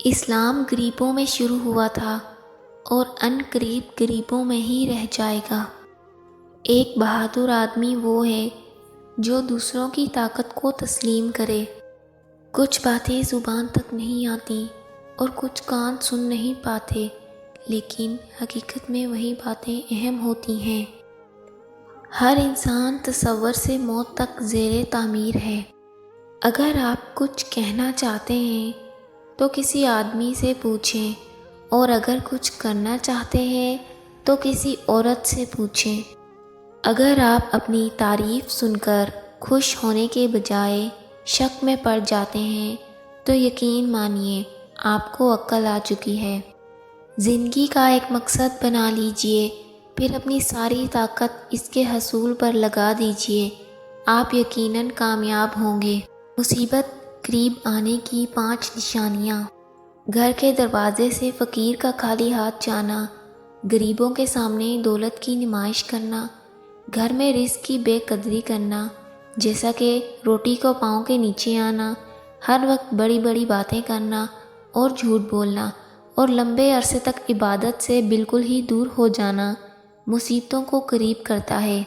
اسلام غریبوں میں شروع ہوا تھا اور ان قریب غریبوں میں ہی رہ جائے گا۔ ایک بہادر آدمی وہ ہے جو دوسروں کی طاقت کو تسلیم کرے۔ کچھ باتیں زبان تک نہیں آتی اور کچھ کان سن نہیں پاتے، لیکن حقیقت میں وہی باتیں اہم ہوتی ہیں۔ ہر انسان تصور سے موت تک زیر تعمیر ہے۔ اگر آپ کچھ کہنا چاہتے ہیں تو کسی آدمی سے پوچھیں، اور اگر کچھ کرنا چاہتے ہیں تو کسی عورت سے پوچھیں۔ اگر آپ اپنی تعریف سن کر خوش ہونے کے بجائے شک میں پڑ جاتے ہیں تو یقین مانیے آپ کو عقل آ چکی ہے۔ زندگی کا ایک مقصد بنا لیجئے، پھر اپنی ساری طاقت اس کے حصول پر لگا دیجئے، آپ یقیناً کامیاب ہوں گے۔ مصیبت قریب آنے کی 5 نشانیاں۔ گھر کے دروازے سے فقیر کا خالی ہاتھ جانا، غریبوں کے سامنے دولت کی نمائش کرنا، گھر میں رزق کی بے قدری کرنا، جیسا کہ روٹی کو پاؤں کے نیچے آنا، ہر وقت بڑی بڑی باتیں کرنا اور جھوٹ بولنا، اور لمبے عرصے تک عبادت سے بالکل ہی دور ہو جانا مصیبتوں کو قریب کرتا ہے۔